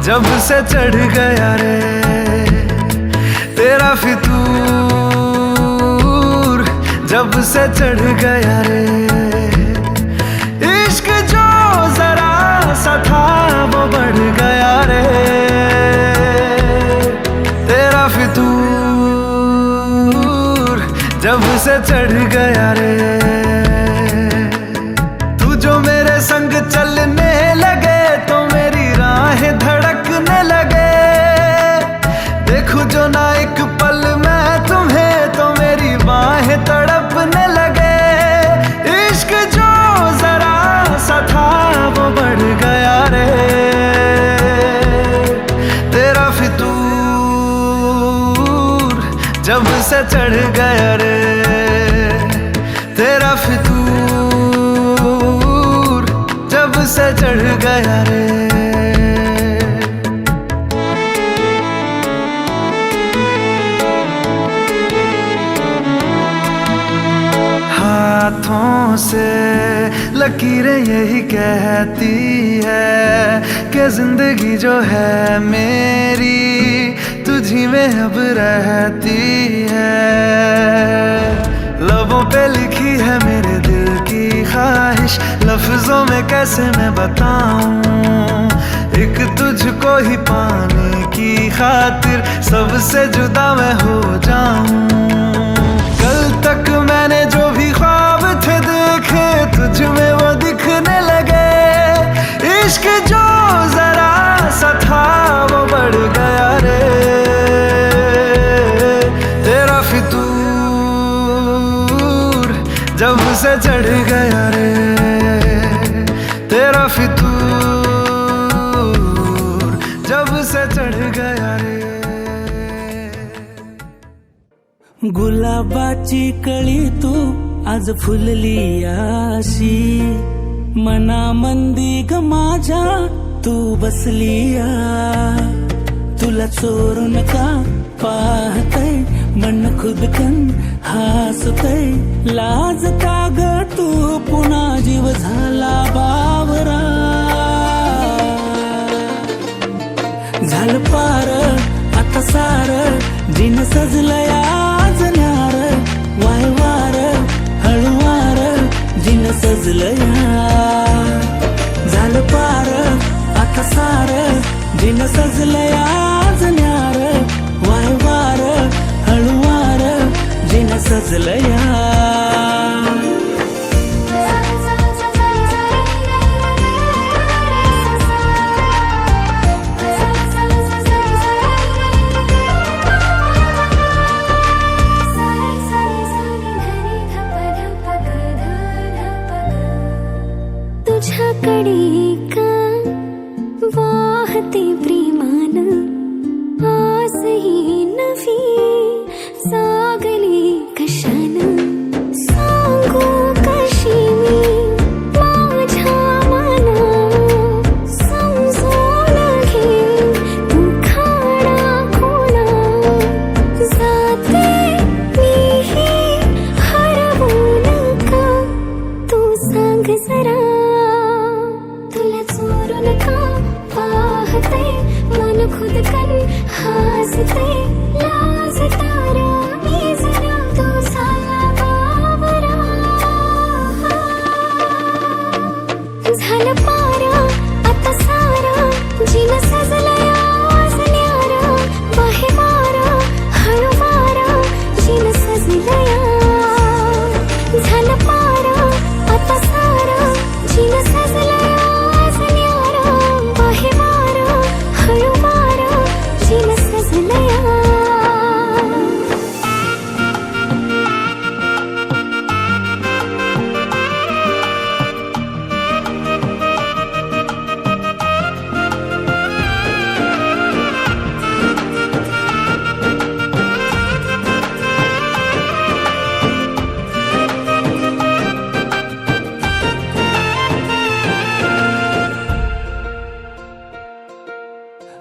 जब से चढ़ गया रे तेरा फितूर, जब से चढ़ गया रे इश्क जो जरा सा था वो बढ़ गया रे तेरा फितूर, जब से चढ़ गया रे। तू जो मेरे संग चलने लगे तो मेरी राहें धड़कने लगे, देखूं जो ना एक पल मैं तुम्हें तो मेरी बाहें तड़पने लगे। इश्क जो जरा सा था वो बढ़ गया रे तेरा फितूर, जब से चढ़ गया रे तेरा फितूर, जब से चढ़ गया रे। हाथों से लकीरें यही कहती है कि जिंदगी जो है मेरी तुझी में अब रहती है। लबों पे लिखी है मेरे दिल की ख्वाहिश, लफ्जों में कैसे मैं बताऊं, एक तुझको ही पाने की खातिर सबसे जुदा मैं हो जाऊं। कल तक मैंने जो भी ख्वाब थे देखे तुझ में वो दिखने लगे। इश्क जो जरा सा था वो बढ़ गया रे तेरा फितूर, जब से चढ़ गया रे तेरा फितूर, जब से चढ़ गया रे। गुलाबाची कळी तू आज फुलली अशी, मनामंदी ग माझ्या तू बसली तुला चोरून का पाहतय मन खुदकन हसतय, लाजता ग तू पुन्हा जीव झाला बावरा। झालं पार आता सार जिन सजलया न्यार, वाय वार हळुवार जिन सजलया। झालं पार आता सार जिन सजलया न्यार, वाय वार हळुवार जिन सजलया। तुझ्याकडे का वाहते प्रेमान आसही नवी सागले कशान, सांगू कशी मी माझ्या मना समजून घे तू खाडा खोला। जाते मीही हरवून का तू सांग जरा, मन खुद कर हंसते लाजता रामी जरा तू साला बावरा। झालं पारा आता सारा जिन सजलया न्यारा, वाहे वारा हळू वारा जिन सजलया। झालं पारा आता सारा जिन सजलया न्यारा, वाहे वारा हळू वारा जिन सजलया।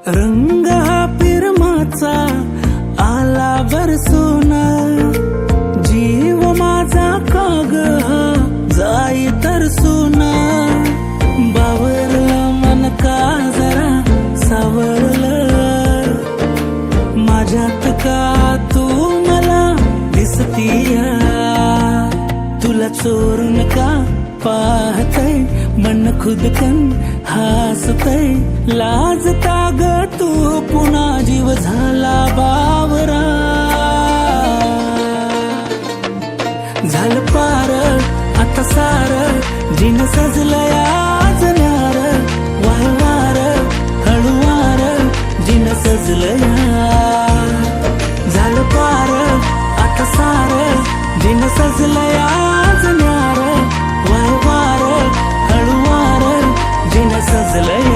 रंग हा पिरमाचा आला बरसून, जीव माझा काग हा जाई तरसून, बावरलं मन का जरा सावर खुदकन हासतय लाजता ग तू पुन्हा जीव झाला बावरा झालं पार आता सार जिन सजलंय आज न्यार वारंवार हळूवार जिन सजलंय झालं पार आता सार जिन सजलंय आज न्यार वारंवार हळूवार जिन सजलंय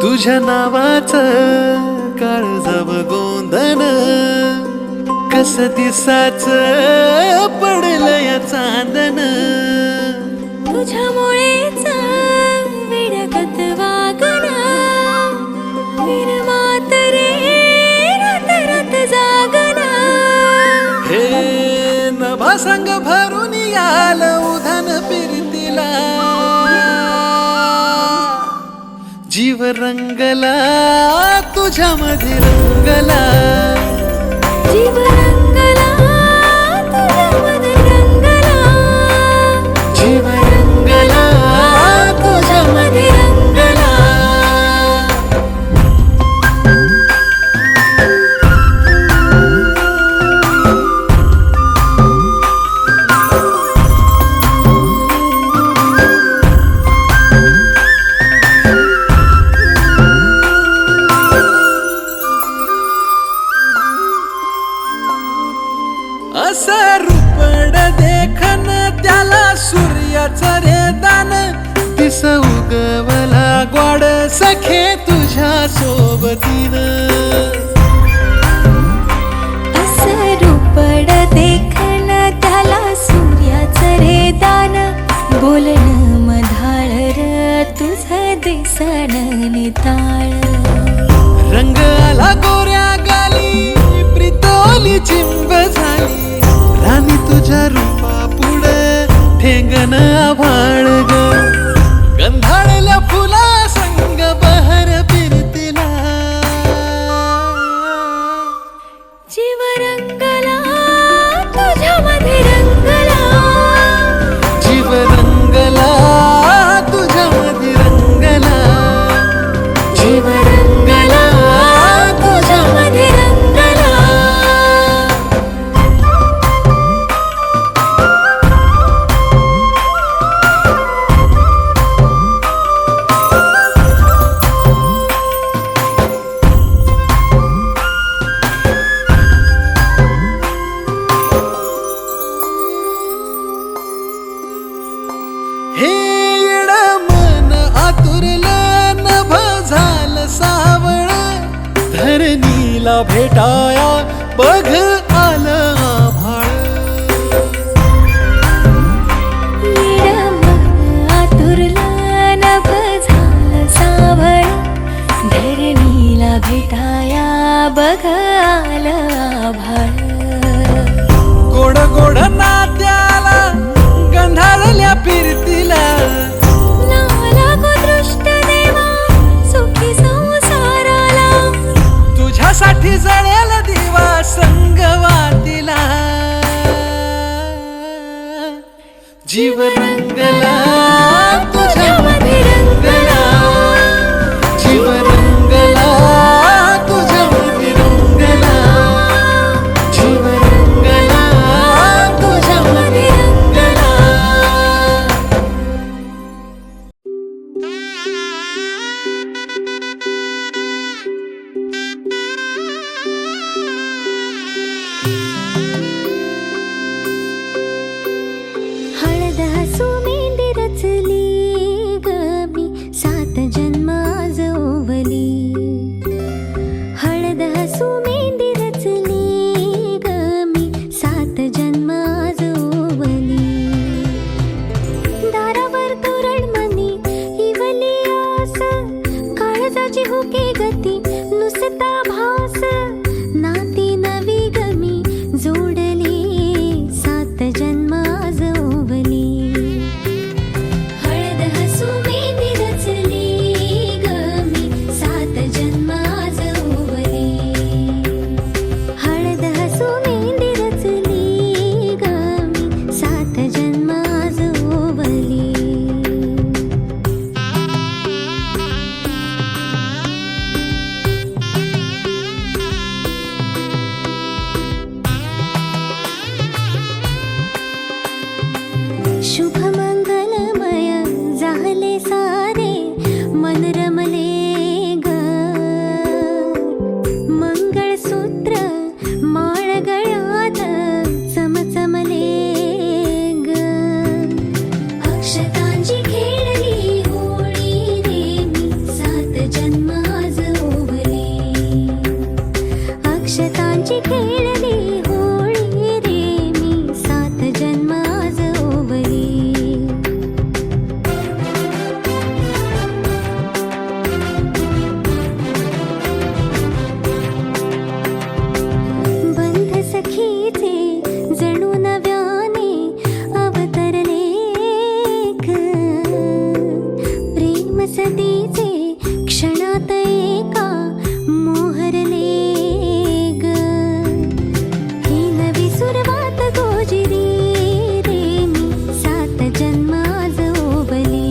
तुझ्या नावाचं काळजाव गोंधन कस दिसाच पडलंय चांदन तुझ्यामुळेच विरगत वागणं विरमात रे रात रात जागणं हे नभा संग भरून याल उधन फिरतीला जीव रंगला तुझ्यामध्ये रंगला जीव रंगला तुझ्यामध्ये रंगला जीव रंगला तुझ्यामध्ये रंगला असं रूपड देखन त्याला सूर्याचं रे दान दिस उगवला ग्वाड सखे तुझ्या सोबतीनं असं रूपड देखन त्याला सूर्याचं रे दान बोलणं मधाळ र तुझं दिसन निताळ रंग आला गोऱ्या गाली प्रितोली चिंब झाली राणी तुझ्या रूपा पुढे ठेंगण आभाळ ग गंधाळल्या फुला संग बहर फिरतीला जीव रंगला तुझ्यामध्ये रंगला जीव रंगला तुझ्यामध्ये रंगला जीव रंगला तुझ्यामध्ये रंगला हे येड मन आतुरलं नभ झालं सावळ धरणीला भेटाया बघ आलं आभाळ आतुरलं नभ झालं सावळ धरणीला भेटाया बघ आलं आभाळ गोड गोड नात्याला गंधाळल्या फिरतीला लागो दृष्ट देवा सुखी संसाराला तुझ्यासाठी जळेल दिवा संगवातीला जीव रंगला तुझ्यामध्ये रंगला जीव रंगला तुझ्यामध्ये रंगला जीव रंगला तुझ्यामध्ये रंगला हळद हसू मेंढी रचली के गती नुसता भास नाती नवी गमी जोडली सात जन्म आज ओवली हळद हसू मेंदी रचली गमी सात जन्म आज ओवली हळद हसू मेंदी रचली गमी सात जन्म आज ओवली शुभ मंगलमय झाले सारे मन रमले ग मंगळसूत्र माळ गळ्यात चमचमले ग अक्षतांची खेळली होळी रे मी सात जन्म आज ओवली अक्षतांची खेळली होळी रे मी सात जन्म आज ओवली बंध सखीचे जणू नव्याने अवतरले ग प्रेम सदीचे क्षणात एका मोहरले ग ही नवी सुरुवात गोजिरी रे मी सात जन्म आज ओवली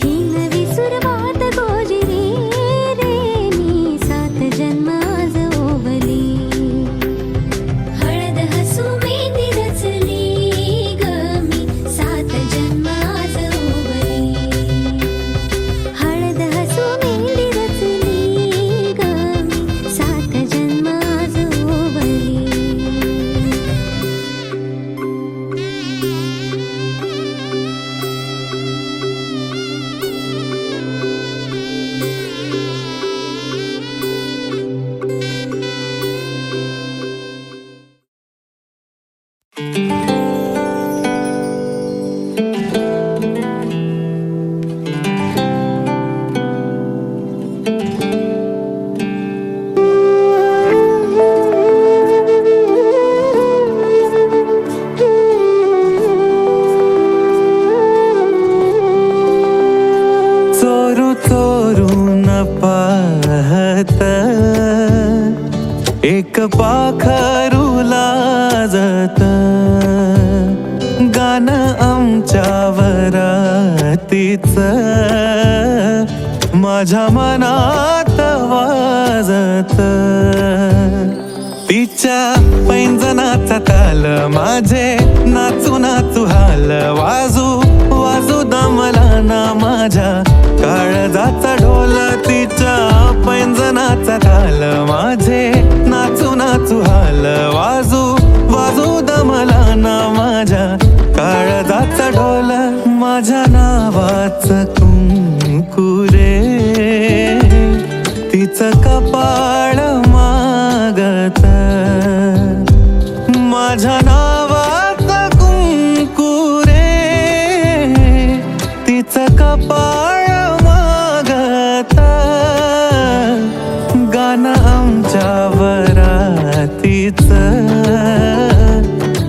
ही नवी सुरुवात गोजिरी रे मी सात जन्म आज ओवली हळद हसू मेंदी रचली गमी सात जन्म आज ओवली हळद हसू मेंदी रचली गमी सात जन्म आज ओवली चोरू चोरून पाहत एक पाखरू लाजत गाणं आमच्या वरातीच माझ्या मनात वाजत तिच्या पैंजनाचा ताल माझे नाचू नाचू हाल वाजू वाजू दमला ना माझ्या काळजाचा ढोल तिच्या पैंजनाचा ताल माझे नाचू नाचू हाल वाजू वाजू दमला ना माझ्या काळजाचा ढोल माझ्या नावाचं कुंकुरे तिचं कपाळ मागत माझ्या नावाचं कुंकुरे तिचं कपाळ मागत गाणं आमच्या वरातीचं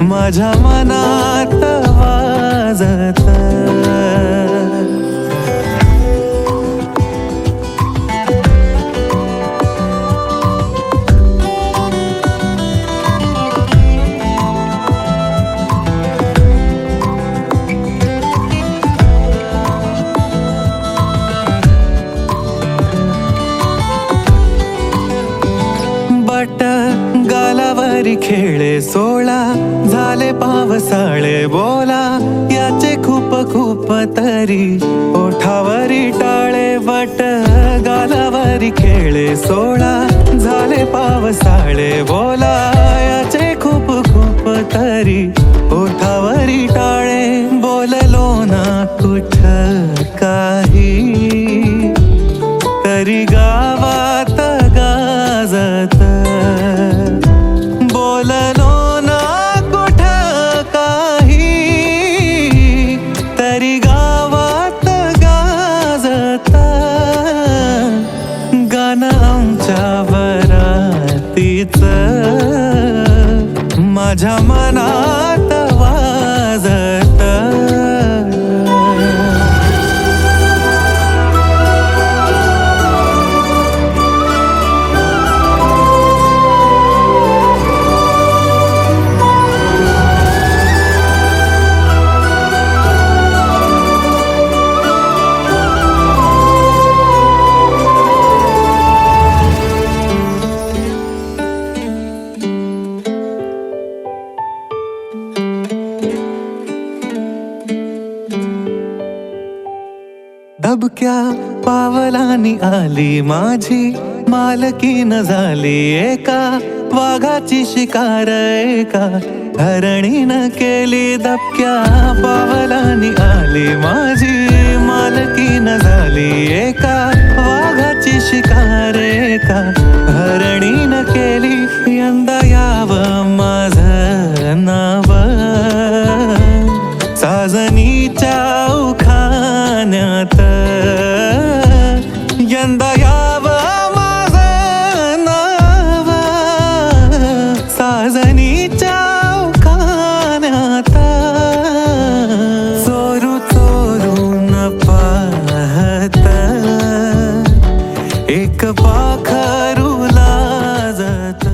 माझ्या मनात वाजत बट गालावरी खेळे सोळा झाले पावसाळे बोला याचे खूप खूप तरी ओठावरी टाळे बट गालावरी खेळे सोळा झाले पावसाळे बोला याचे खूप खूप तरी ओठावरी टाळे बोललो ना कुठ काही तरी गावात गाजत बोललो ना कुठ काही तरी गावात गाजत पावलानी आली माझी मालकीन झाली एका वाघाची शिकार एका हरणीनं केली दबक्या पावलानी आली माझी मालकीन झाली एका वाघाची शिकार एका हरणीनं केली यंदा यावं माझं नाव साजनीच्या उखाण्यात यंदा यावं माझं नाव साजनीच्या उखाण्यात चोरू चोरून पाहत एक पाखरू लाजत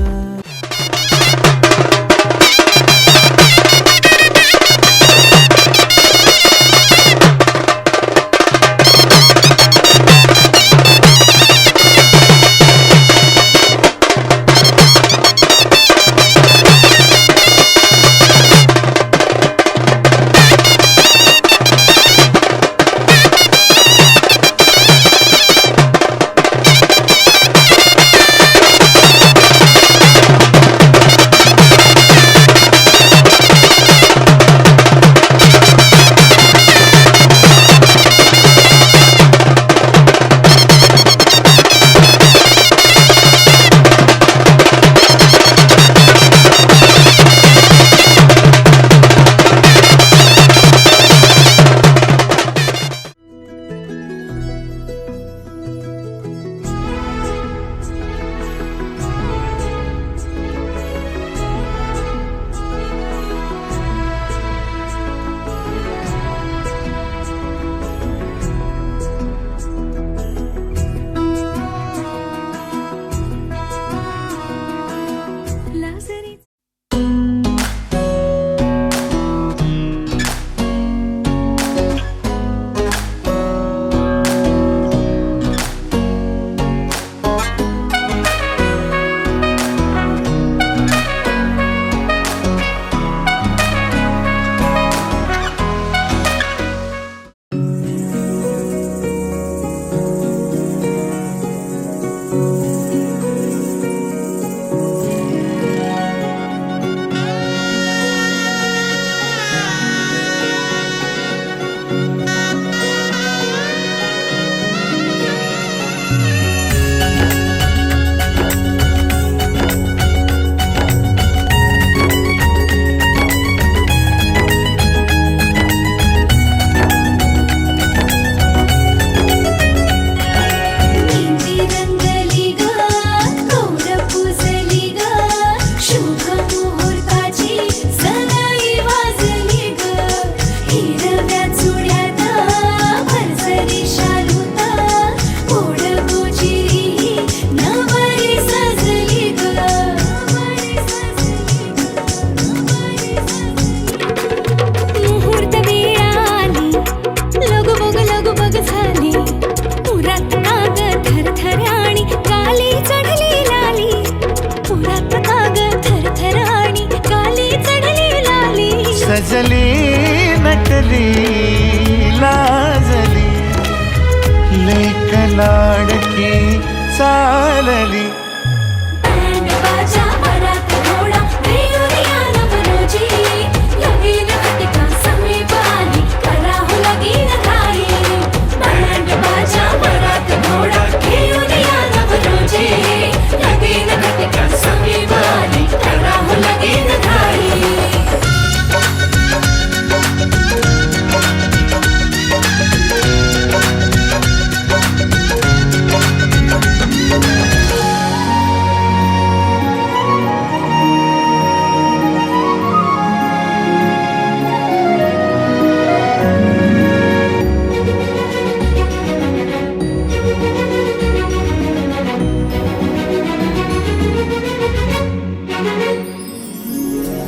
सजली नटली लाजली लेक लाडकी चालली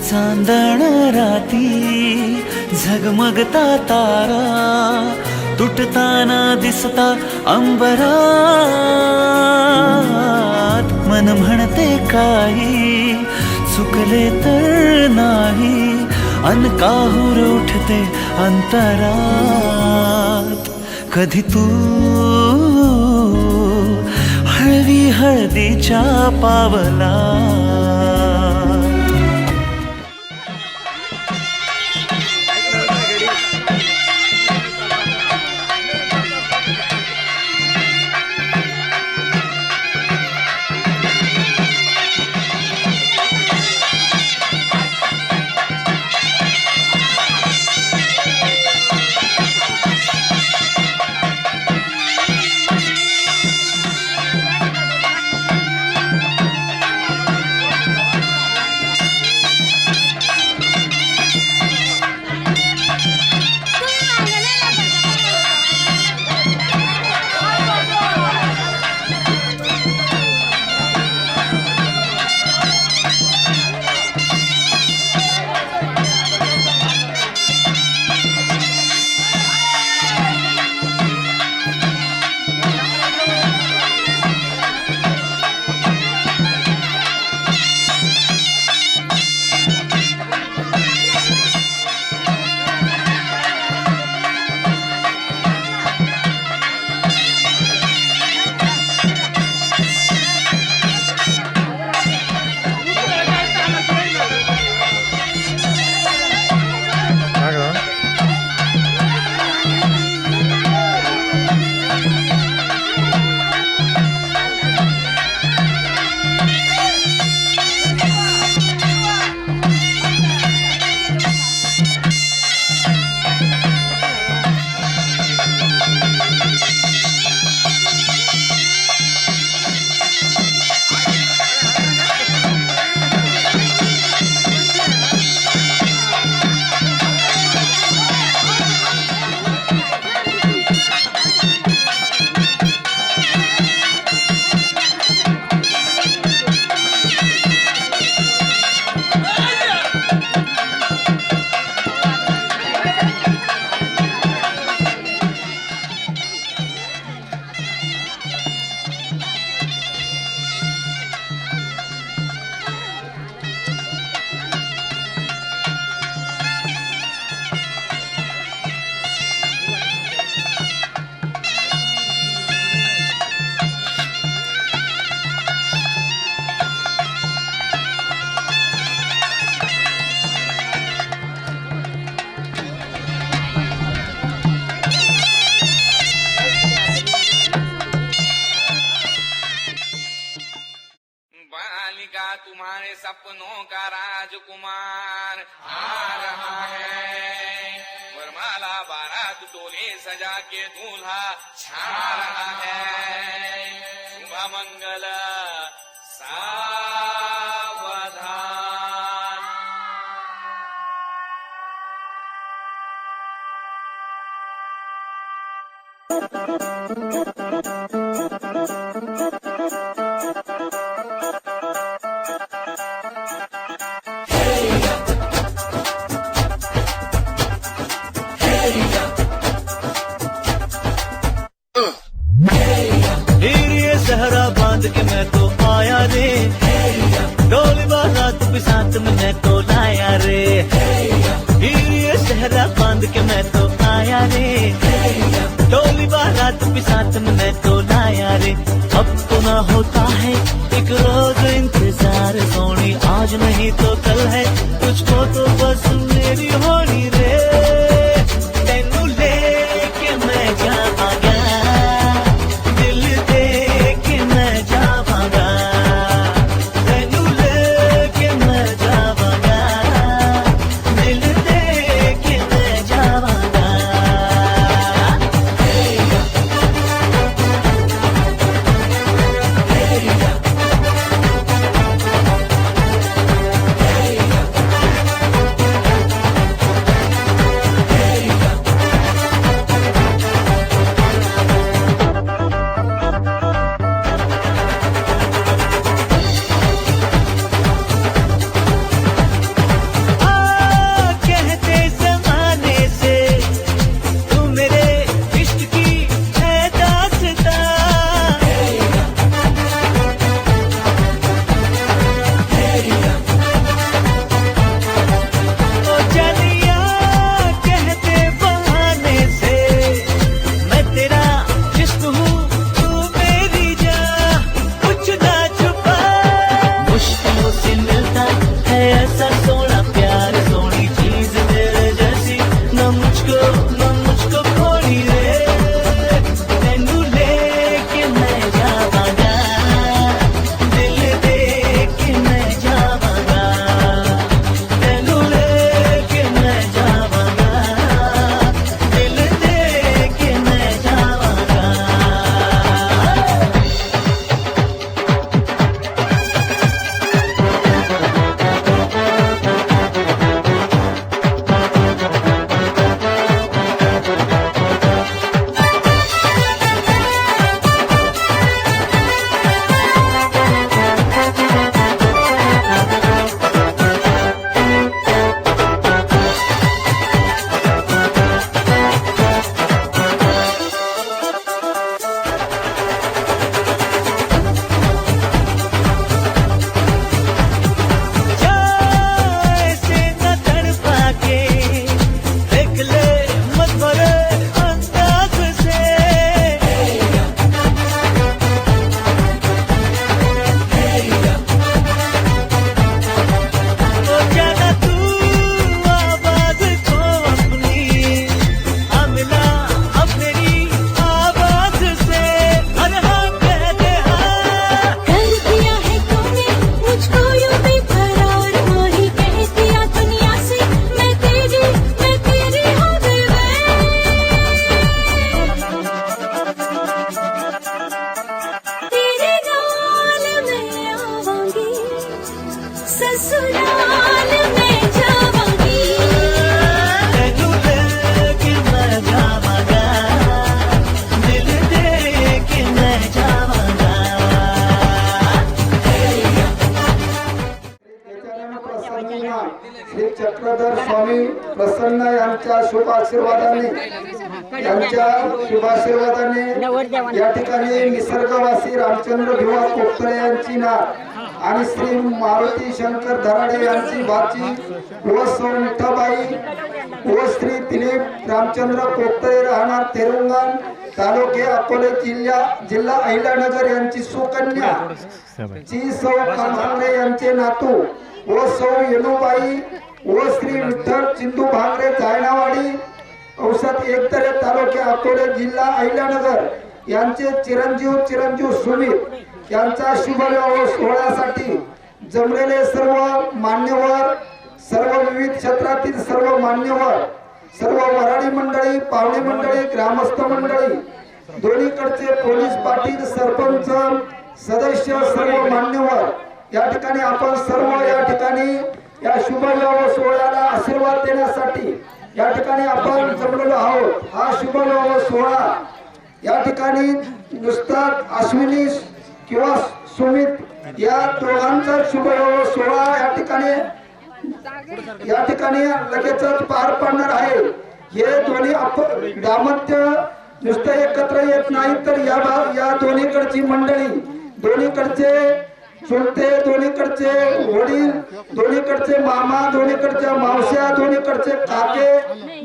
चांदण राती झगमगता तारा तुटताना दिसता अंबरात मन म्हणते काही चुकले तर नाही अन काहूर उठते अंतरात कधी तू हळदीच्या पावला. तुम्हारे सपनों का राजकुमार आ रहा है। वरमाला बारात डोले सजा के दूल्हा छा रहा है। शुभ मंगल सावधान। सहरा बांध के मैं तो आया रे, ढोल बारात भी साथ में मैं तो लाया रे। ये सहरा बांध के मैं तो आया रे, ढोल बारात भी साथ में मैं तो लाया रे। अब तो ना होता है एक रोज इंतजार सोनी, आज नहीं तो कल है तुझको तो बस मेरी होनी रे। तेनू लेके मैं जावांगा, ससुराल में जाऊंगी तेनू लेके मैं जावांगा, दिल दे के मैं जावांगा। गजानन प्रसन्न श्री चक्रधर स्वामी प्रसन्न यांच्या शुभ आशीर्वादाने या ठिकाणी निसर्गवासी रामचंद्र भिवा कोकतळे यांची नात आणि श्री मारुती शंकर धराडे यांची भाची व सौ मिठाबाई व श्री दिलीप रामचंद्र कोकतळे राहणार तेरुंगण तालुके अकोले जिल्हा अहिल्यानगर यांची सुकन्या ची सौ कांभांगरे यांचे नातू व सौ येनुबाई व श्री विठ्ठल चिंदू भांगरे जायनावाडी औषध एकतरे तालुके अकोले जिल्हा अहिल्यानगर यांचे चिरंजीव सुमित यांचा शुभविवाह सोहळ्यासाठी जमलेले सर्व मान्यवर, सर्व विविध क्षेत्रातील सर्व मान्यवर, सर्व वराडी मंडळी, पाहुणे मंडळी, ग्रामस्थ मंडळी, दोन्हीकडचे पोलीस पाटील, सरपंच, सदस्य, सर्व मान्यवर या ठिकाणी आपण सर्व या ठिकाणी या शुभविवाह सोहळ्याला आशीर्वाद देण्यासाठी या ठिकाणी आपण जमलेलो आहोत। हा शुभविवाह सोहळा या ठिकाणी नुसता अश्विनी किंवा सुमित या दोघांचा शुभविवाह सोहळा या ठिकाणी लगेचच पार पडणार आहे। हे दोन्ही दाम्पत्य नुसतं एकत्र येत नाही तर या दोन्हीकडची मंडळी, दोन्हीकडचे चुलते, दोन्हीकडचे वडील, दोन्हीकडचे मामा, दोन्हीकडच्या मावश्या, दोन्हीकडचे काके,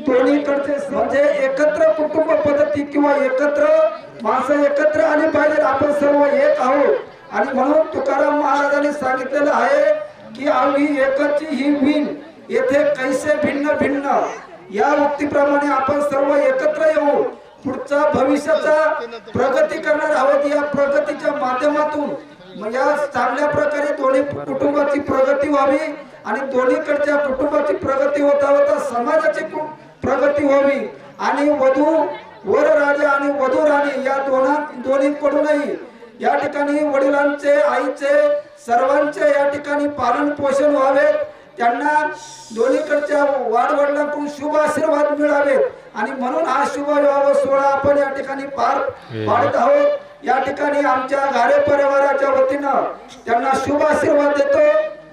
दोन्हीकडचे म्हणजे एकत्र कुटुंब पद्धती किंवा एकत्र माणसं एकत्र आली पाहिजे। आपण सर्व एक आहोत आणि म्हणून तुकाराम महाराजांनी सांगितलेलं आहे की अवघी एकची ही भिन येथे कैसे भिन्न भिन्न, या उक्तीप्रमाणे आपण सर्व एकत्र येऊ पुढचा भविष्याचा प्रगती करणार आहोत। या प्रगतीच्या माध्यमातून या चांगल्या प्रकारे दोन्ही कुटुंबाची प्रगती व्हावी आणि दोन्हीकडच्या कुटुंबाची प्रगती होता होता समाजाची प्रगती व्हावी आणि वर राजा आणि वधू राणी या दोन्हीकडूनही या ठिकाणी वडिलांचे, आईचे, सर्वांचे या ठिकाणी पालन पोषण व्हावे, त्यांना दोन्हीकडच्या वाडवडिलांकडून शुभ आशीर्वाद मिळावेत आणि म्हणून हा शुभ विवाह सोहळा आपण या ठिकाणी पार पाडत आहोत। या ठिकाणी आमच्या घारे परिवाराच्या वतीनं त्यांना शुभ आशीर्वाद देतो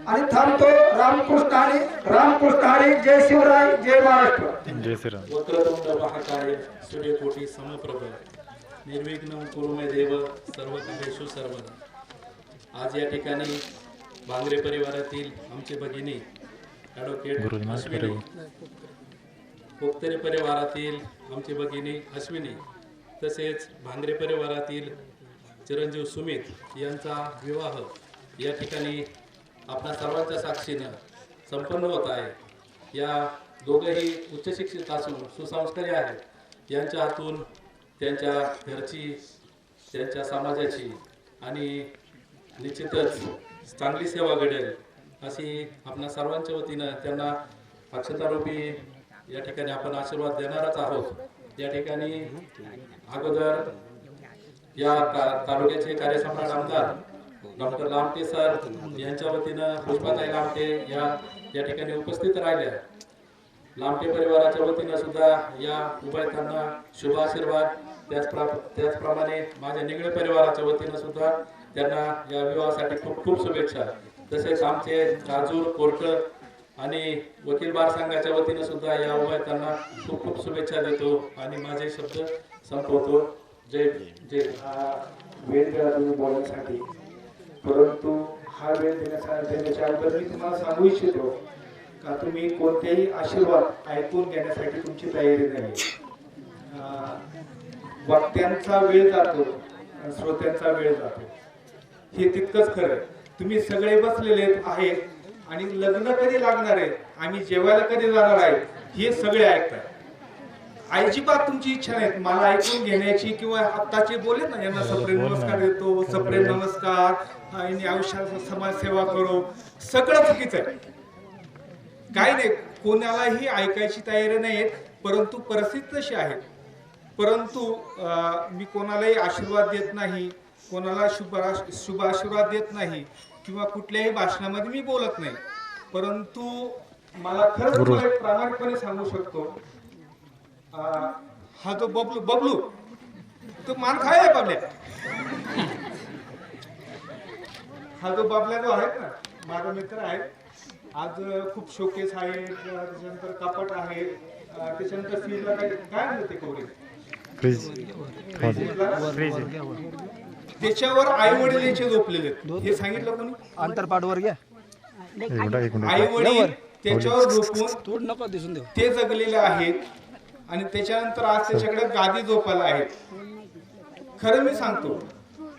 आणि थांबतो। रामकृष्ण हरी, जय शिवराय, जय महाराष्ट्र। जय श्रीराम। वक्रतुंड महाकाय सूर्यकोटी समप्रभ निर्विघ्नं कुरु मे देव सर्वकार्येषु सर्वदा। आज या ठिकाणी भांगरे परिवारातील आमचे भगिनी ॲडव्होकेट अश्विनी, कोकतरे परिवारातील आमची भगिनी अश्विनी, तसेच भांगरे परिवारातील चिरंजीव सुमित यांचा विवाह या ठिकाणी आपल्या सर्वांच्या साक्षीनं संपन्न होत आहे। या दोघंही उच्च शिक्षित असून सुसंस्कारी आहेत। यांच्या हातून त्यांच्या घरची, त्यांच्या समाजाची आणि निश्चितच चांगली सेवा घडेल अशी आपल्या सर्वांच्या वतीनं त्यांना अक्षतारूपी या ठिकाणी आपण आशीर्वाद देणारच आहोत। या ठिकाणी अगोदर या तालुक्याचे कार्यसम्राट आमदार डॉक्टर लामटे सर यांच्या वतीनं पुष्पाताई लामटे या ठिकाणी उपस्थित राहिल्या। लामटे परिवाराच्या वतीनं सुद्धा या उभयतांना शुभ आशीर्वाद, त्याचप्रमाणे माझ्या निगळे परिवाराच्या वतीनं सुद्धा त्यांना या विवाहासाठी खूप खूप शुभेच्छा। तसेच आमचे काजूर, कोरकर आणि वकील बार संघाच्या वतीनं सुद्धा या उभयतांना खूप खूप शुभेच्छा देतो आणि माझे शब्द संपवतो। जय जय। वेळ दिला तुम्ही बोलण्यासाठी, परंतु हा वेळ देण्याच्या अगोदर मी तुम्हाला सांगू इच्छितो का तुम्ही कोणतेही आशीर्वाद ऐकून घेण्यासाठी तुमची तयारी नाही। वक्त्यांचा वेळ जातो, श्रोत्यांचा वेळ जातो, हे तितकंच खरं। तुम्ही सगळे बसलेले आहेत आणि लग्न कधी लागणार आहे, आम्ही जेवायला कधी जाणार आहे, हे सगळे ऐकतात। अजिबात तुमची इच्छा नाही मला ऐकून घेण्याची किंवा आत्ताचे बोले ना, यांना सप्रेम नमस्कार देतो, सप्रेम नमस्कार आणि आयुष्यात समाजसेवा करो, सगळं चुकीचं आहे। काही नाही, कोणालाही ऐकायची तयारी नाही, परंतु परिस्थिती तशी आहे। परंतु मी कोणालाही आशीर्वाद देत नाही, कोणाला शुभ आशीर्वाद देत नाही किंवा कुठल्याही भाषणामध्ये मी बोलत नाही। परंतु मला खरंच तुम्हाला एक प्रामाणिकपणे सांगू शकतो, हा जो बबलू तो मान खाय आहे बाबल्या. हा जो बाबल्या जो आहे ना, माझा मित्र आहे. आज खूप शोकेस आहे, त्याच्यानंतर कपाट आहे, त्याच्यानंतर फ्रीजला काय म्हणते कवरेज, त्याच्यावर आई वडील याचे झोपलेले आहेत. हे सांगितलं कोणी? अंतरपाठवर घ्या. आई वडील त्याच्यावर झोपून ते जगलेले आहेत आणि त्याच्यानंतर आज त्याच्याकडे गादी झोपायला आहेत. खरं मी सांगतो,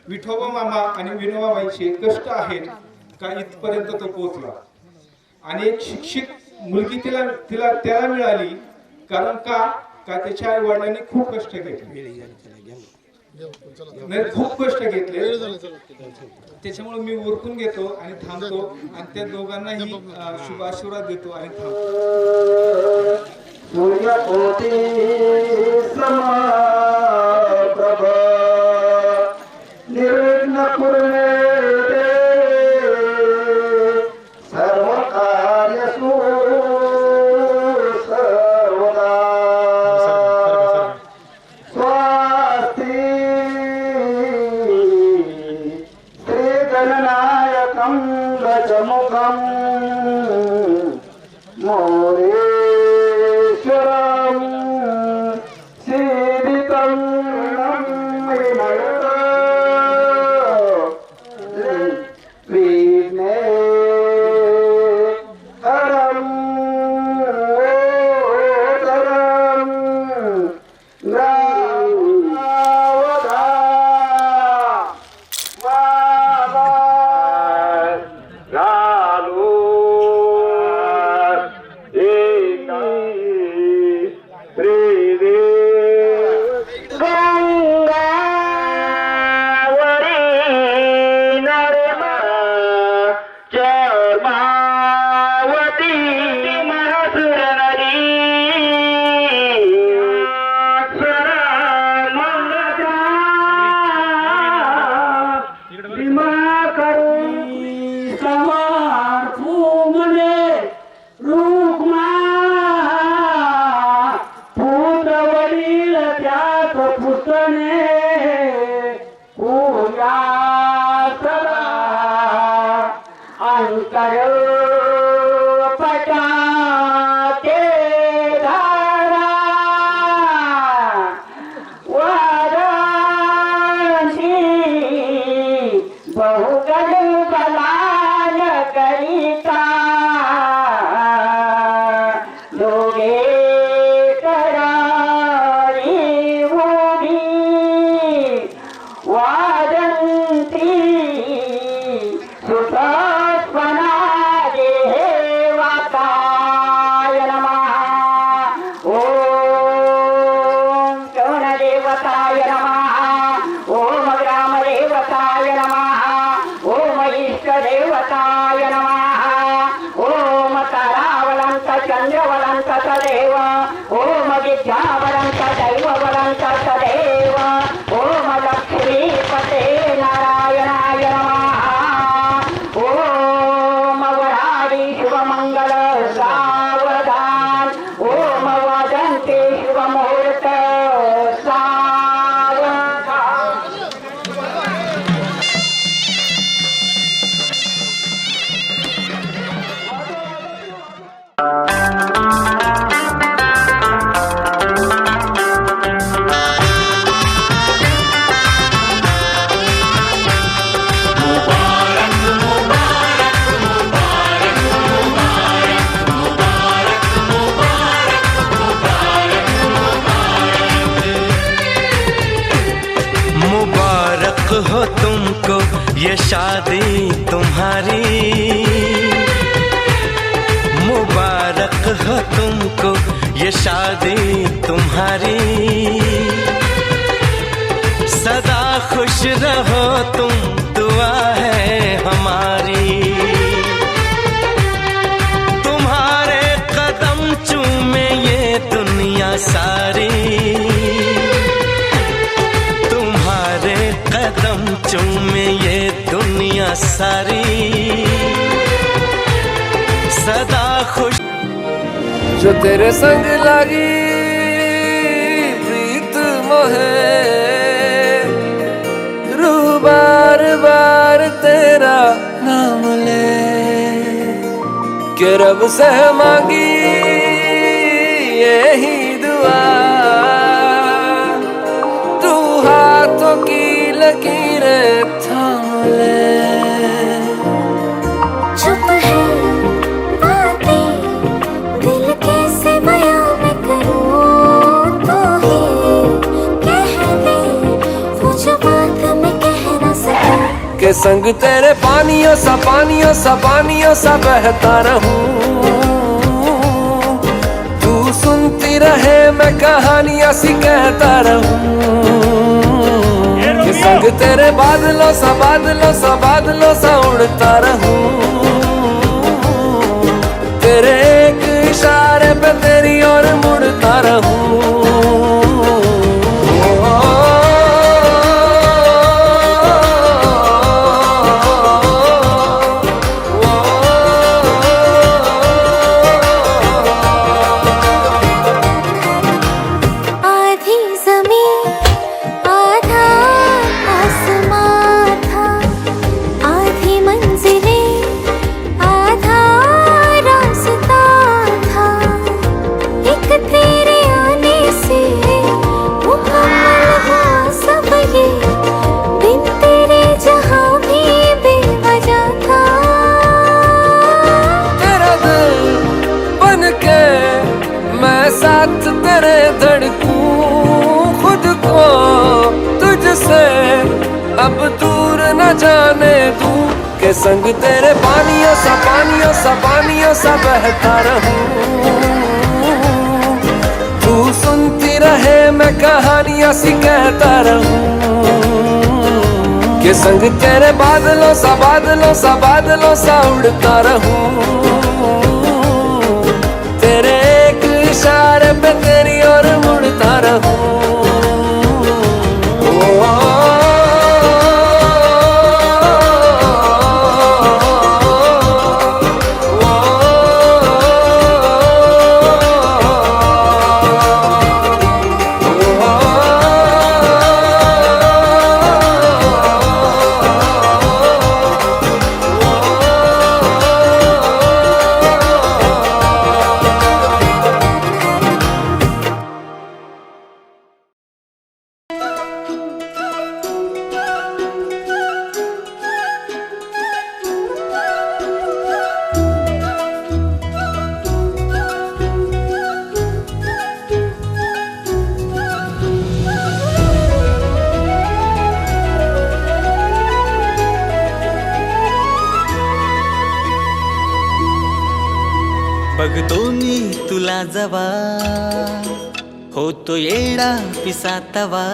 विठोबा मामा आणि विनोबाबाईचे कष्ट आहेत का इथपर्यंत तो पोहोचला. आणि एक शिक्षित मुलगी त्याला मिळाली कारण का त्याच्या आई वडिलांनी खूप कष्ट घेतले, खूप कष्ट घेतले. त्याच्यामुळे मी उरकून घेतो आणि थांबतो आणि त्या दोघांनाही शुभ आशीर्वाद देतो आणि थांबतो. सूर्यकोटी समप्रभ निर्विघ्न कुर्मे सर्व कार्यसु सर्वदा स्वस्ति श्रीगणनायकं गजमुखं मोरेश्वरं सीदितं विनयत विघ्नेश्वरं ओदरं ग्रावदा लालू हो तुमको ये शादी तुम्हारी, मुबारक हो तुमको ये शादी तुम्हारी, सदा खुश रहो तुम दुआ है हमारी, तुम्हारे कदम चूमे ये दुनिया सारी, कदम चूमे ये दुनिया सारी, सदा खुश। जो तेरे संग लगी प्रीत मोहे, रूह बार बार तेरा नाम ले, के रब से मांगी यही दुआ, तू हाथों की लकीरें थाम ले। चुप है बातें दिल कैसे बयां मैं करूं, तो ही कह दे वो जो बात मैं कह ना सकूं। के संग तेरे पानियों सा पानियों सा पानियों सा बहता रहूं, तू सुनती रहे मैं कहानियां सी कहता रहूं। के संग तेरे बादलों सा बादलों सा बादलों सा उड़ता रहूं, तेरे एक इशारे पे तेरी ओर मुड़ता रहूं। साथ तेरे धड़कूं खुद को तुझसे अब दूर न जाने दूं, के संग तेरे पानियों सा पानियों सा पानियों सा बहता रहूं, तू सुनती रहे मैं कहानियां सी कहता रहूं। के संग तेरे बादलों सा बादलों सा बादलों सा उड़ता रहूं, तेरे एक इशारे पे तेरी ओर मुड़ता रहूं। बघतो मी तुला जवा होतो येडा पिसातवा,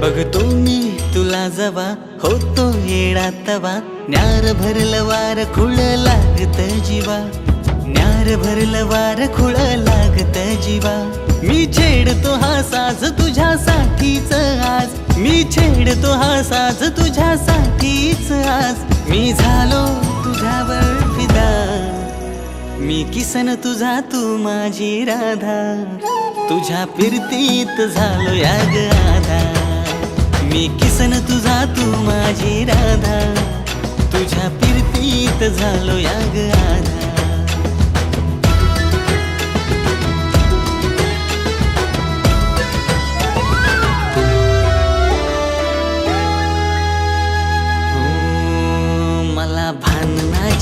बघतो मी तुला जवा होतो येडा तवा, न्यार भरलं वार खुळ लागत जीवा, न्यार भरलं वार खुळ लागत जीवा। मी छेडतो हा साज तुझ्यासाठीच आज, मी छेडतो हा साज तुझ्यासाठीच आज। मी झालो तुझ्यावर फिदा, मी किसन तुझा तू माझी राधा, तुझ्या फिरतीत झालो या ग आधा। मी किसन तुझा तू माझी राधा, तुझ्या फिरतीत झालो या ग आधा।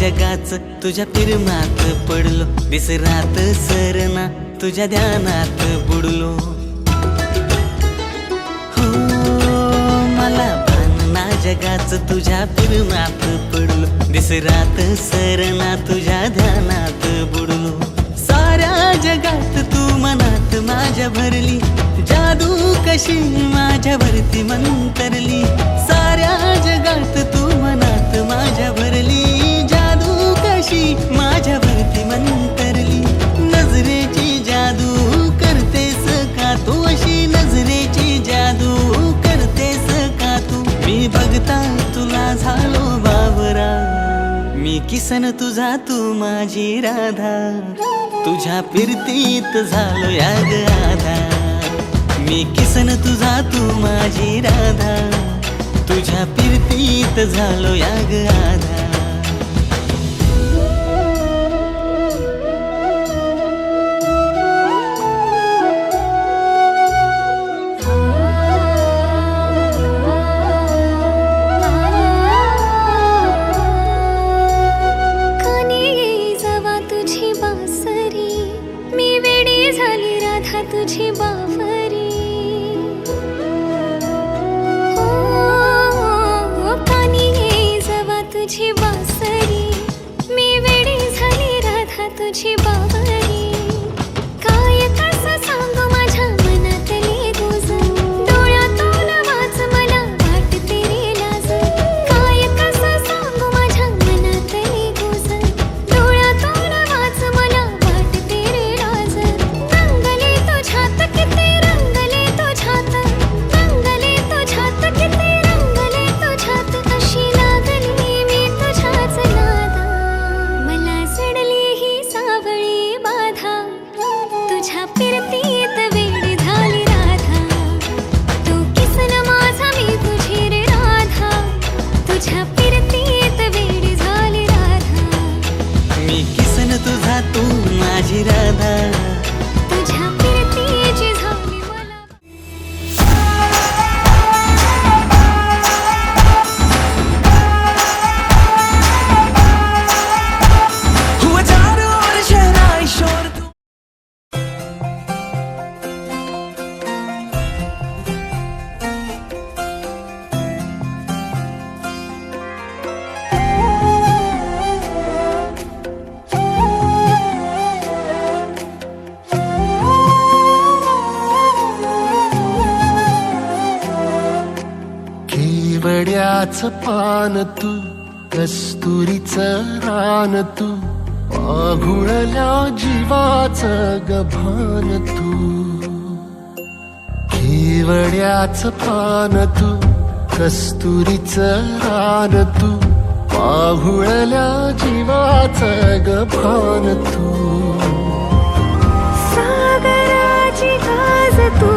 जगाच तुझ्या फिरमात पडलो, विसरात सरना तुझ्या ध्यानात बुडलो। हो मला भान ना जगाच तुझ्या फिरमात पडलो, विसरात सरना तुझ्या ध्यानात बुडलो। साऱ्या जगात तू मनात माझ्या भरली, जादू कशी माझ्यावरती मंतरली। साऱ्या जगात तू मनात माझ्या भरली, माझ्यावरती मंतरली। नजरेची जादू करतेस का तू, अशी नजरेची जादू करतेस का तू। मी बघता तुला झालो बाबरा, किसन तुझा तू माझी राधा, तुझ्या फिरतीत झालो याग आधा. मी किसन तुझा तू माझी राधा, तुझ्या फिरतीत झालो याग आधा. तुझी बावरी कानी जवा तुझी बासरी, मी वेडी झाली राधा तुझी बावरी. काय कसं सांगू माझ्या मनातली गुज, डोळ्यातून वाच मला वाटते रे लाज. काय कसं सांगू माझ्या मनातली गुज, डोळ्यातून वाच मला वाटते रे लाज. रंगले तुझ्यात किती रंगले तुझ्यात, रंगले तुझ्यात किती रंगले तुझ्यात. अशी लागली मी तुझ्याच नादा, मला जडली ही सावळी बाधा. तुझ्या फिरतीत वेडी झाली राधा, तू किसन माझा मी तुझी रे राधा. तुझ्या फिरतीत वेडी झाली राधा, मी किसन तुझा तू माझी राधा. तुझ्या फिरतीची झाली मला. हुआ चारों ओर शहनाई शोर तू. केवड्याच पान तू, कस्तुरीचं रान तू, आघुळल्या जीवाचं गभान तू. केवड्याच पान तू, कस्तुरीचं रान तू, आघुळल्या जीवाचं गभान तू. सागराची गाज तू,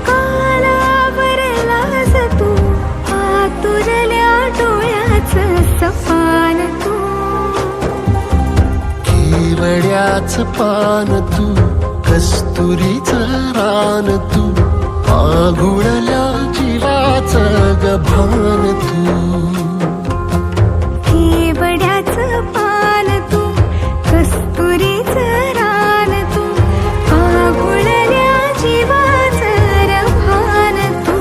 कालावर लाज तू, आतुरल्या डोळ्याचं सपान तू. केवड्याच पान तू, कस्तुरीचं रान तू, आघुळल्या जीवाचं गभान तू. केवड्याचं पान तू, कस्तुरीचं रान तू, आघुळल्या जीवाचं रभान तू.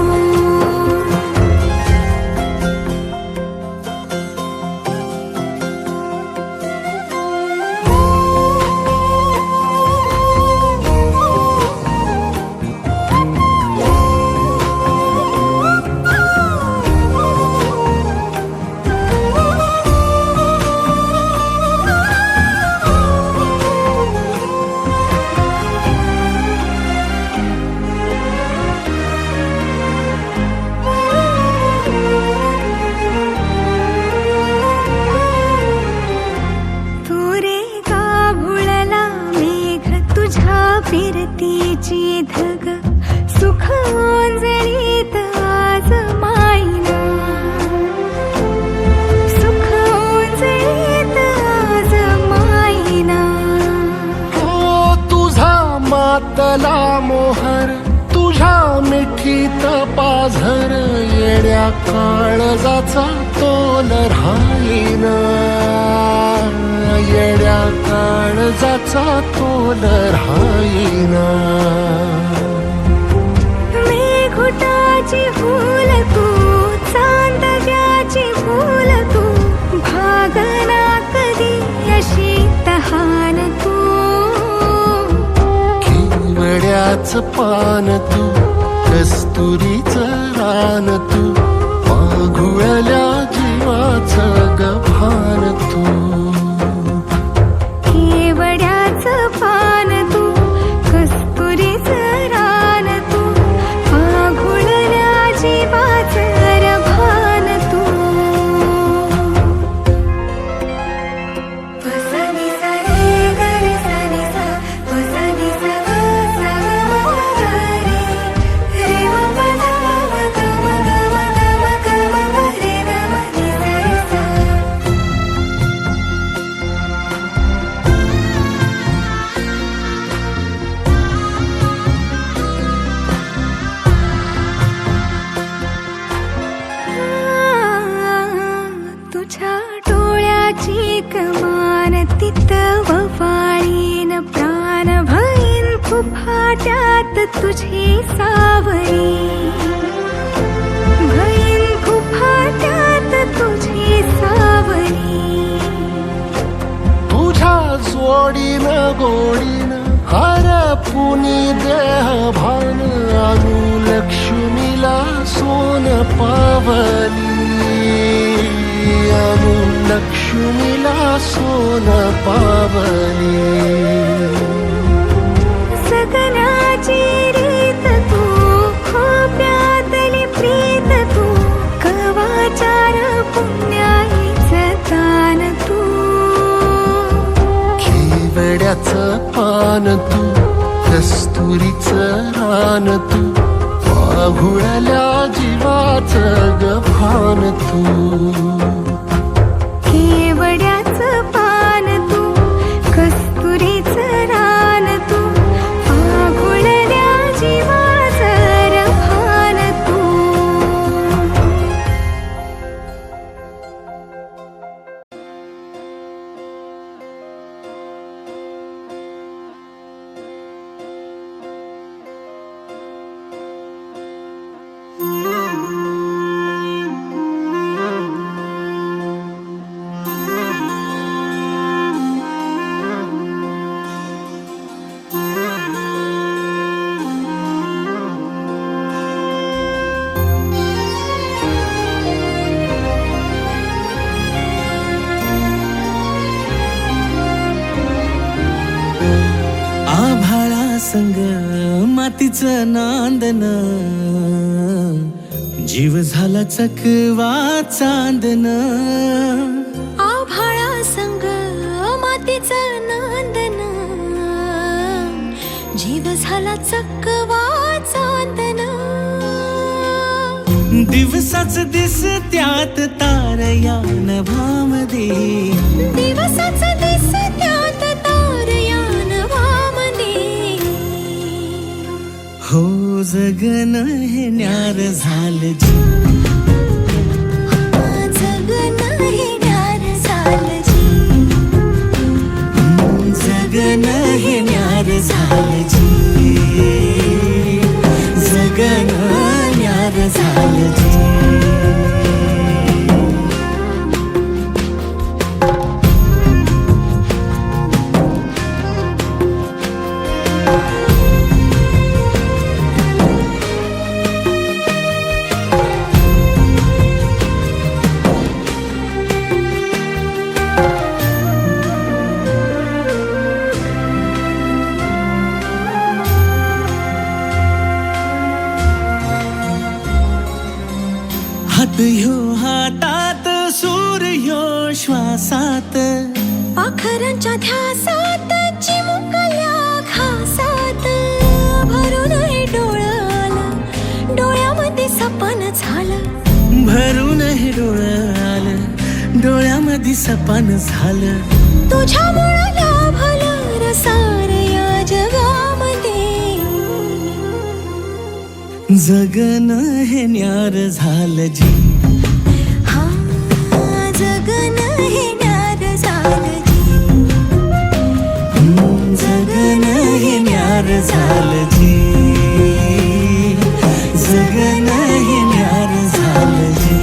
फिरतीची धग, सुख ओंजळीत आज मायना. सुख ओंजळीत आज मायना. हो तुझा मातला मोहर, तुझ्या मिठीत पाझर, येड्या काळजाचा तोल राहीना. येड्या काळजाचा तोल राहीना. मेघुटाची फूल तू, चांदव्याची फूल तू, भागना कधी अशी तहान तू. केवड्याच पान तू, कस्तुरीचं रान तू, आघुळल्या जीवाचं गभान तू. केवड्याचं पान तू, कस्तुरीचं रान तू, आघुळल्या जीवाचं रभान तू. वफाळीन प्राण भईन फुफाट्यात तुझी सावरी भईन फुफाट्यात तुझी सावरी तुझ्या जोडीनं गोडीनं हरपुनी देह भान आणू लक्ष्मीला सोन पावली आणू लक्ष्मीला सोन पावली सगनाची रीत तू खोप्यातली प्रीत तू कवाचार पुण्याईचं तान तू केवड्याचं पान तू कस्तुरीचं रान तू वाघुळल्या जीवाचं गभान तू केवड्याचं पान तू कस्तुरीचं रान तू आघुळल्या जीवाचं रभान तू आभाळा संग मातीचं नांदन जीव झाला चकवा चांदन आभाळा संग मातीचं नांदन जीव झाला चकवा चांदन दिवसाच दिस त्यात तारया नभामध्ये दिवसाच दिस त्यात तारया नभामध्ये हो जगन हे न्यार झालं जी जगन हे न्यार झालं जी जगन हे न्यार झालं जी जगन न्यार झालं जी हात ह्यो हातात सूर ह्यो श्वासात पाखरांच्या ध्यासात चिमुकल्या घासात भरून हे डोळं आलं डोळ्यामध्ये सपन झालं भरून हे डोळं आलं डोळ्यामध्ये सपन झालं तुझ्यामुळं लाभलं रसार या जगामध्ये जगन हे न्यार झालं जी हा जगन हे न्यार झालं जी जगन हे न्यार झालं जी जगन हे न्यार झालं जी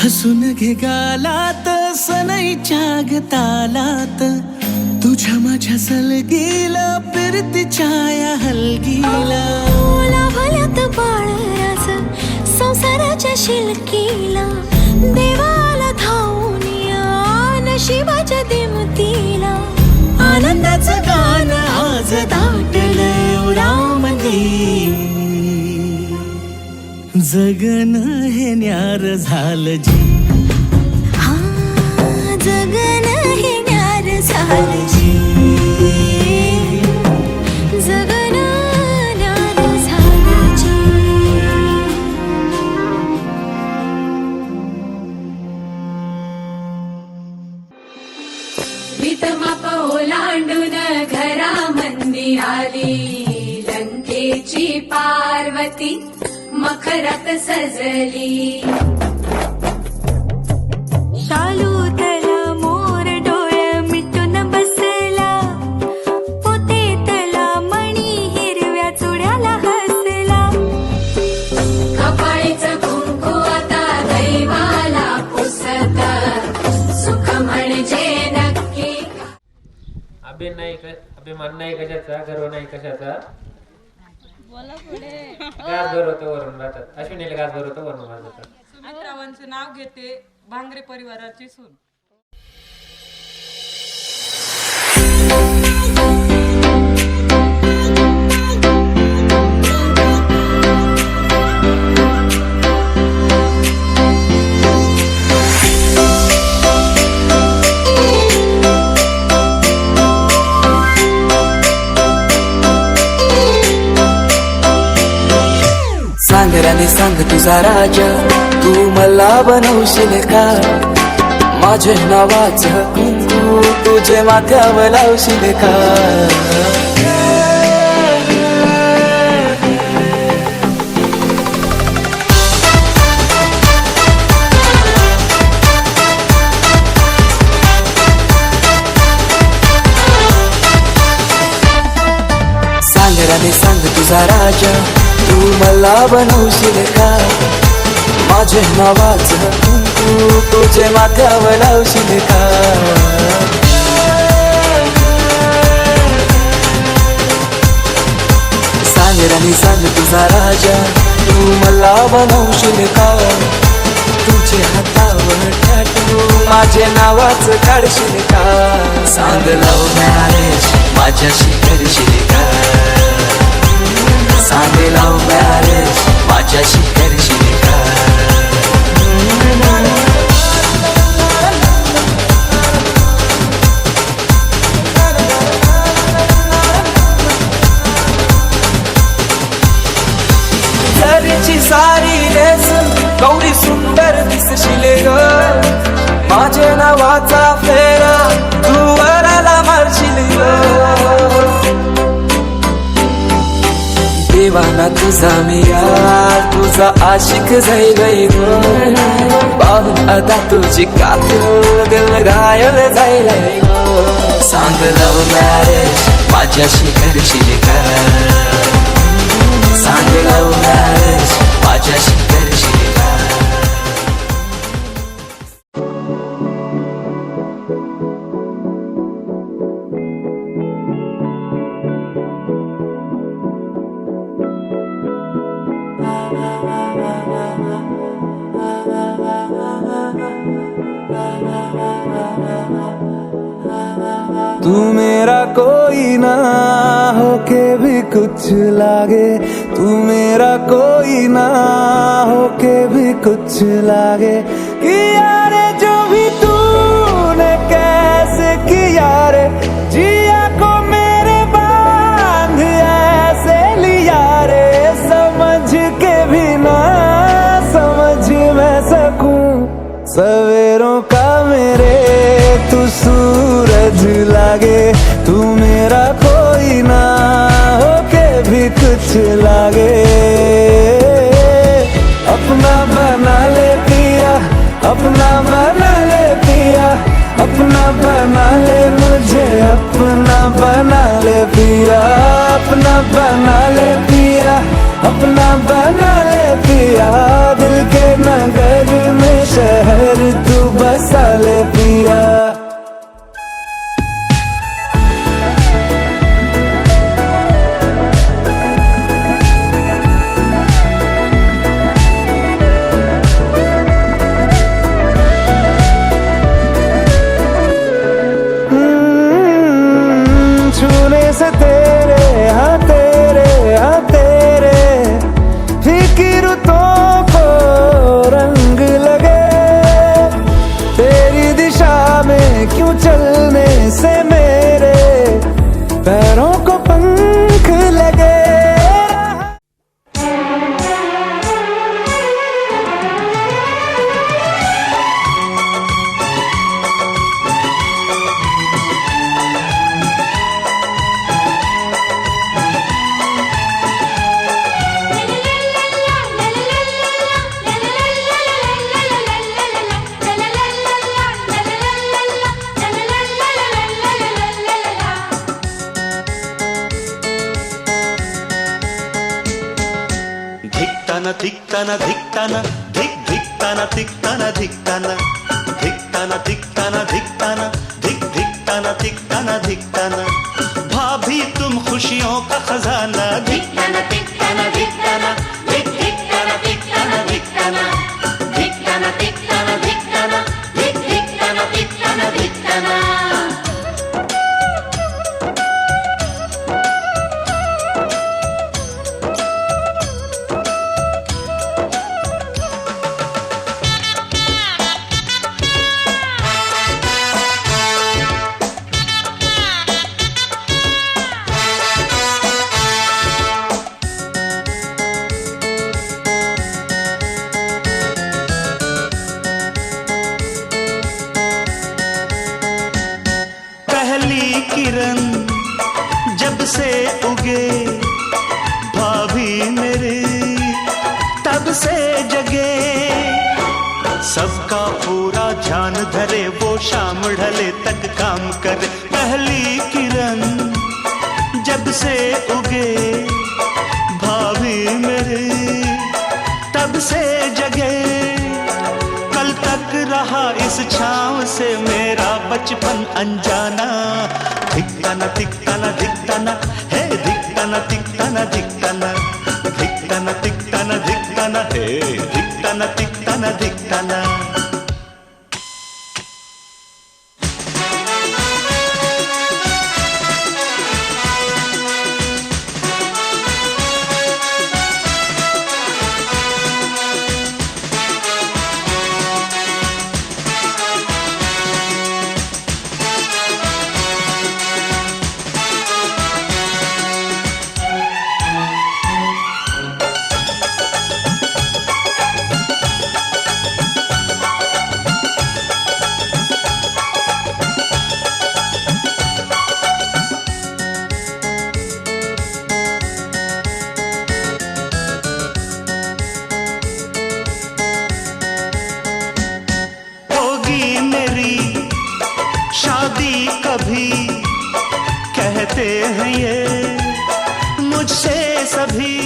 हसून घे गालात सनईच्या गतालात तुझ्या माझ्या सलगीला फिरतीच्या या हलगीला लाभल्यात बाळराज संसाराच्या शिलकीला देवाला धावून या नशिबाच्या दिमतीला आनंदाचं गाणं आज जगन हे न्यार झालं जी, हा जगन हे न्यार झालं जी, जगन न्यार झालं जी. भीतमाप ओलांडून घरामंदी आली, लंकेची पार्वती मखरात सजली. शालू तला मोर डोळ मिटून बसला, पोते तला मणी हिरव्या चुड्याला हसला. कपाळीचं कुंकू आता दैवाला पुसत, सुख म्हणजे नक्की. अभिमान नाही कशाचा, गर्व नाही कशाचा. गाज भरवतो वरून राहतात, अश्विनीला गाज भरवतो वरून राहतात. सुमित्रावांचं नाव घेते, भांगरे परिवाराची सून. सांगराने सांग तुझा राजा, तू मला बनवशील का. माझ्या नावाचं कुंकू तुझे माथ्यावर लावशील का. सांगराने सांग तुझा राजा, तू मला बनवशील का. माझ्या नावाचं कुंकू तुझे माथ्यावर लावशील का. सांगराने सांग तुझा राजा, तू मला बनवशील का. तुझे हातावर टॅटू माझ्या नावाचं काढशील का. सांग लव मॅरेज माझ्याशी करशील का. सांग लव मॅरेज माझ्याशी करशील का. घरची सारी रेस गौरी सुंदर दिसशील ग. माझ्या नावाचा फेरा तू वराला मारशील ग. देवाना तुझा मी यार, तुझा आशिक जाईल ग. पाहून आता तुझी कातूर दिल घायल जाईल ग. सांग लव मॅरेज माझ्याशी करशील का. सांग लव मॅरेज माझ्याशी करशील का. तू मेरा कोई ना होके भी कुछ लागे, तू मेरा कोई ना होके भी कुछ लागे. किया रे जो भी तूने कैसे किया रे, जिया को मेरे बांध ऐसे लिया रे. समझ के भी ना समझ मैं सकूं, सवेरों का मेरे तू सूरज लागे. तू मेरा कोई ना होके भी कुछ लागे. अपना बना ले पिया, अपना बना ले पिया, अपना बना ले मुझे, अपना बना ले पिया. अपना बना ले पिया, अपना बना ले पिया. दिल के नगर में शहर तू बसा ले पिया. छूने से तेरे हाँ तेरे हाँ तेरे, फिक्र तो धिकताना धिकताना धिक धिकताना धिकताना धिकताना धिकताना धिकताना धिकताना धिक धिकताना धिकताना धिकताना भाभी तुम खुशियों का खजाना धिकताना धिकताना धिकताना धिक धिकताना धिकताना धिकताना धिकताना धिकताना धिकताना धिक धिकताना धिकताना धिकताना। किरण जब से उगे भाभी मेरी तब से जगे सबका पूरा ध्यान धरे वो शाम ढले तक काम करे पहली किरण जब से उगे भाभी मेरी तब से जगे कल तक रहा इस छांव से मेरा बचपन अनजाना धिकताना धिकताना धिकताना हे धिकताना धिकताना धिकताना धिकताना धिकताना धिकताना हे धिकताना धिकताना धिकताना। शादी कभी कहते हैं ये मुझसे सभी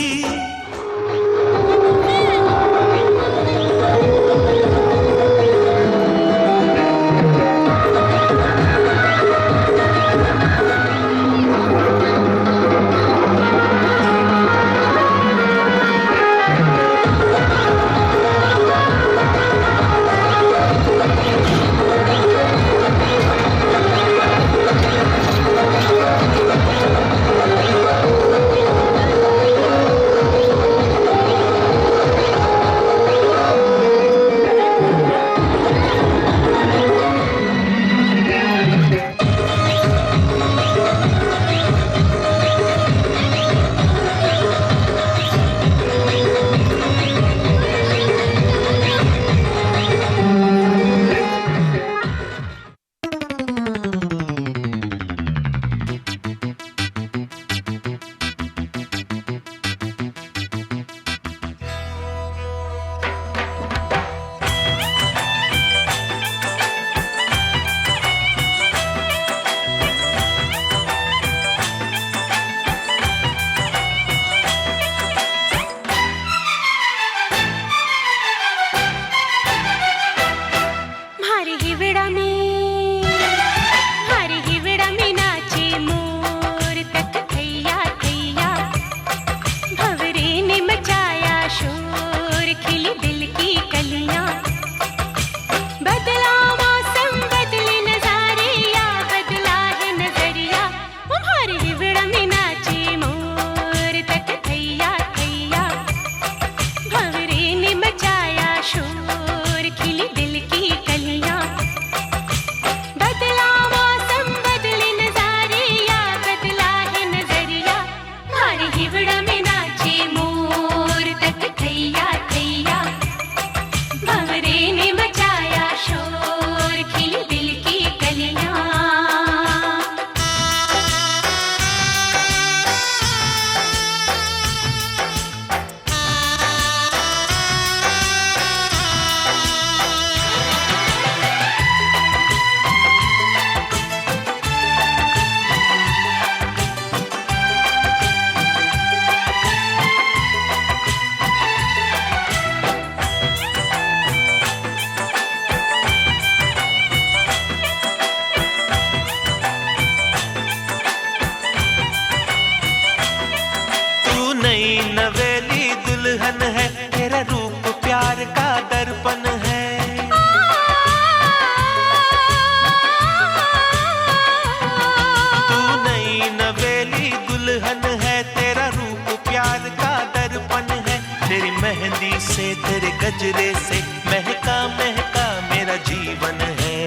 तेरे गजरे से महका महका मेरा जीवन है।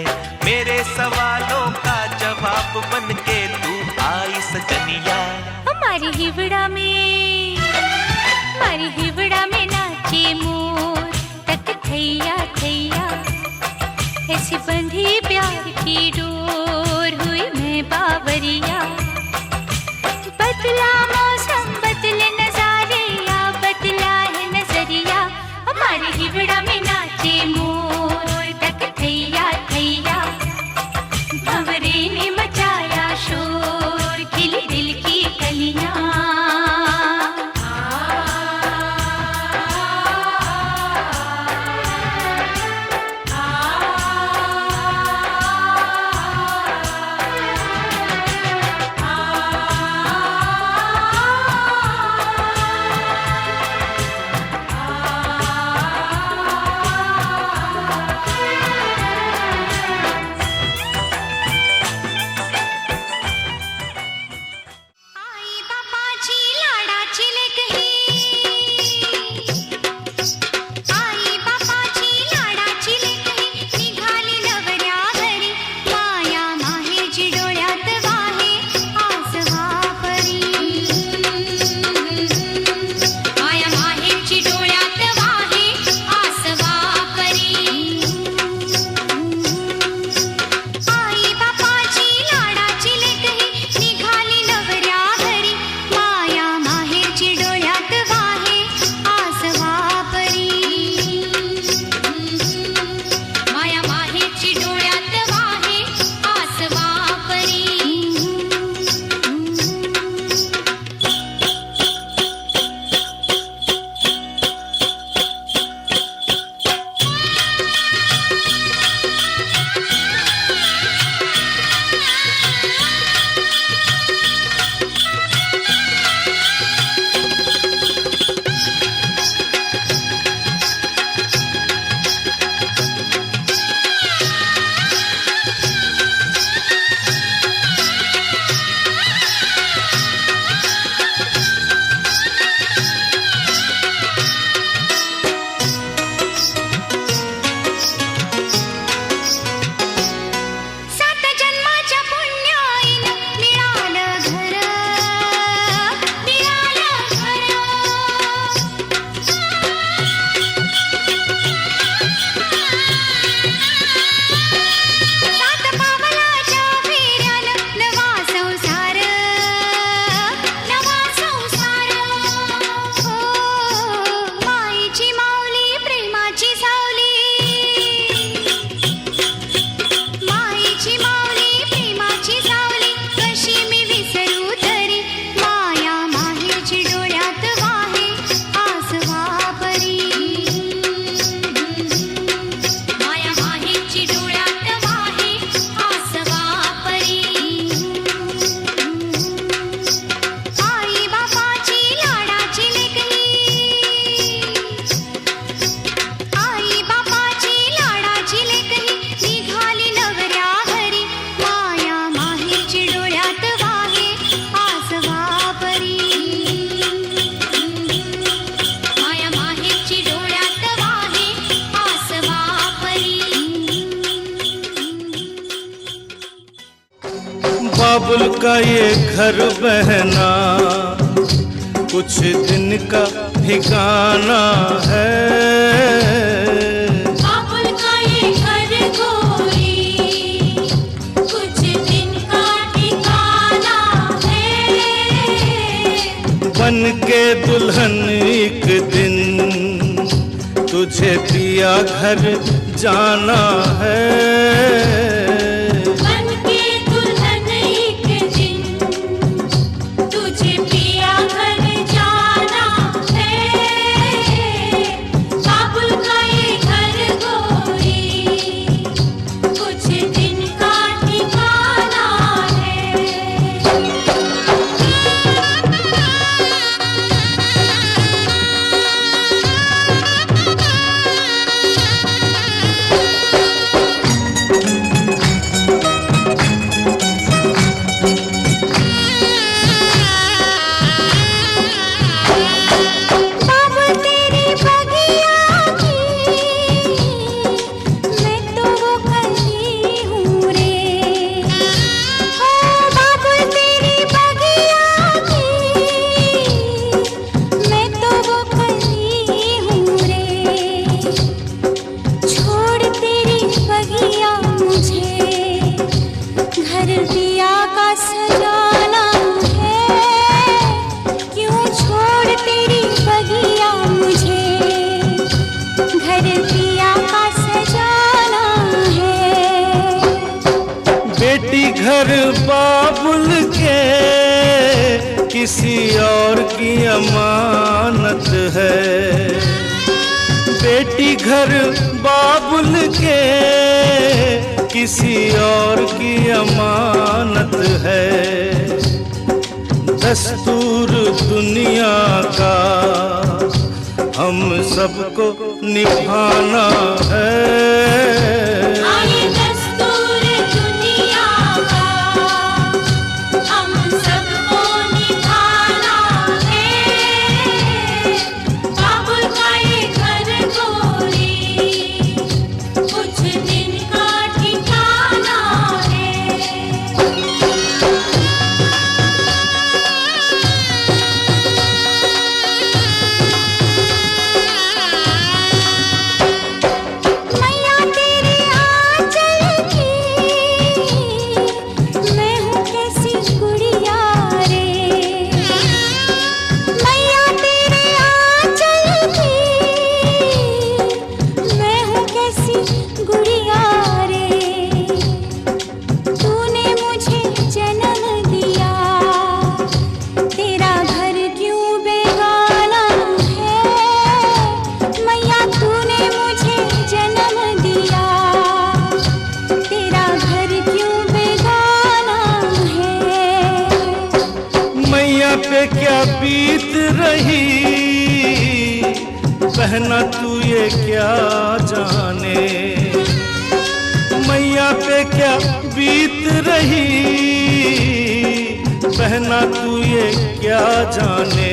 मेरे सवालों का जवाब बन के तू आई सजनिया। हमारी हिवड़ा में नाचे मोर तक थैया थैया, ऐसी बंधी प्यार की डोर हुई मैं बावरिया। बदला मौसम बदले नजारे या बदला है नजरिया, हमारी हिवड़ा में नाचे मोर तक थैया थैया। भंवरे ने मचाया शोर खिली दिल की कलियां। बाबुल का ये घर बहना कुछ दिन का ठिकाना है। बाबुल का ये घर गोरी कुछ दिन का ठिकाना है। बन के दुल्हन एक दिन तुझे पिया घर जाना है। घर बाबुल के किसी और की अमानत है। बेटी घर बाबुल के किसी और की अमानत है। दस्तूर दुनिया का हम सबको निभाना है। क्या बीत रही बहना तू ये क्या जाने। मैया पे क्या बीत रही बहना तू ये क्या जाने।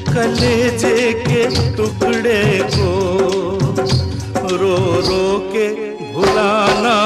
कलेजे के टुकड़े को रो रो के भुलाना